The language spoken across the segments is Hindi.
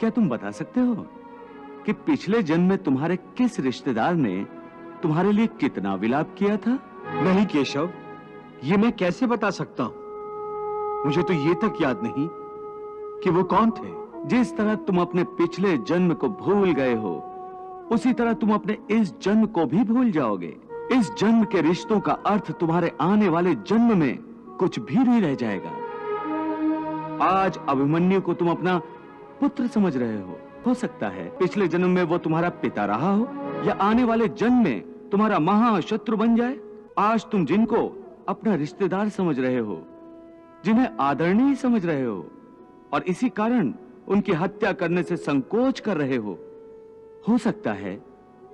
क्या तुम बता सकते हो कि पिछले जन्म में तुम्हारे किस रिश्तेदार ने तुम्हारे लिए कितना विलाप किया था? नहीं केशव, ये मैं कैसे बता सकता हूं? मुझे तो ये तक याद नहीं कि वो कौन थे। जिस तरह तुम अपने पिछले जन्म को भूल गए हो, उसी तरह तुम अपने इस जन्म को भी भूल जाओगे। इस जन्म के रिश्तों का अर्थ तुम्हारे आने वाले जन्म में कुछ भी नहीं रह जाएगा। आज अभिमन्यु को तुम अपना पुत्र समझ रहे हो सकता है पिछले जन्म में वो तुम्हारा पिता रहा हो, या आने वाले जन्म में तुम्हारा महाशत्रु बन जाए। आज तुम जिनको अपना रिश्तेदार समझ रहे हो, जिन्हें आदरणीय समझ रहे हो, और इसी कारण उनकी हत्या करने से संकोच कर रहे हो सकता है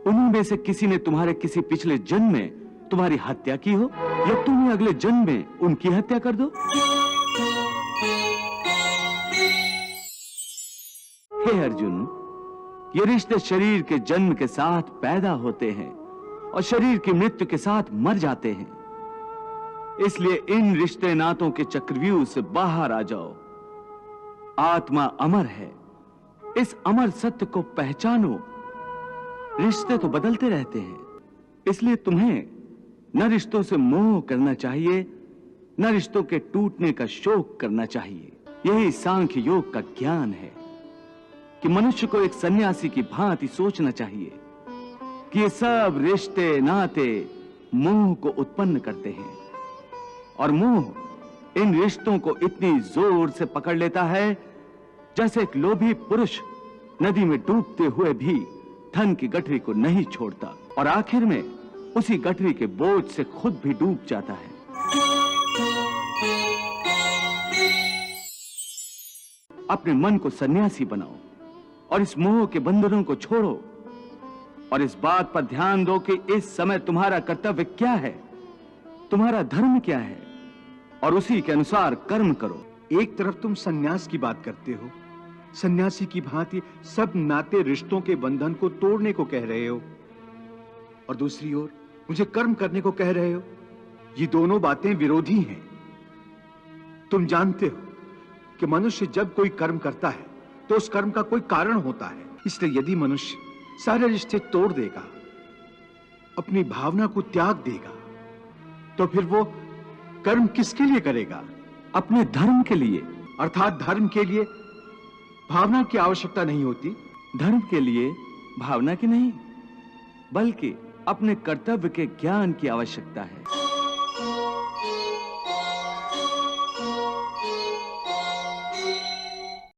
उन्हीं में से किसी ने तुम्हारे किसी पिछले जन्म में तुम्हारी हत्या की हो, या तुम ही अगले जन्म में उनकी हत्या कर दो। हे अर्जुन, ये रिश्ते शरीर के जन्म के साथ पैदा होते हैं और शरीर की मृत्यु के साथ मर जाते हैं। इसलिए इन रिश्ते नातों के चक्रव्यूह से बाहर आ जाओ। आत्मा अमर है, इस अमर सत्य को पहचानो। रिश्ते तो बदलते रहते हैं, इसलिए तुम्हें न रिश्तों से मोह करना चाहिए, न रिश्तों के टूटने का शोक करना चाहिए। यही सांख्य योग का ज्ञान है कि मनुष्य को एक सन्यासी की भांति सोचना चाहिए कि ये सब रिश्ते नाते मोह को उत्पन्न करते हैं, और मोह इन रिश्तों को इतनी जोर से पकड़ लेता है जैसे एक लोभी पुरुष नदी में डूबते हुए भी धन की गठरी को नहीं छोड़ता, और आखिर में उसी गठरी के बोझ से खुद भी डूब जाता है। अपने मन को सन्यासी बनाओ और इस मोह के बंधनों को छोड़ो, और इस बात पर ध्यान दो कि इस समय तुम्हारा कर्तव्य क्या है, तुम्हारा धर्म क्या है, और उसी के अनुसार कर्म करो। एक तरफ तुम सन्यास की बात करते हो, सन्यासी की भांति सब नाते रिश्तों के बंधन को तोड़ने को कह रहे हो, और दूसरी ओर मुझे कर्म करने को कह रहे हो। ये दोनों बातें विरोधी हैं। तुम जानते हो कि मनुष्य जब कोई कर्म करता है तो उस कर्म का कोई कारण होता है। इसलिए यदि मनुष्य सारे रिश्ते तोड़ देगा, अपनी भावना को त्याग देगा, तो फिर वो कर्म किसके लिए करेगा? अपने धर्म के लिए। अर्थात धर्म के लिए भावना की आवश्यकता नहीं होती। धर्म के लिए भावना की नहीं, बल्कि अपने कर्तव्य के ज्ञान की आवश्यकता है।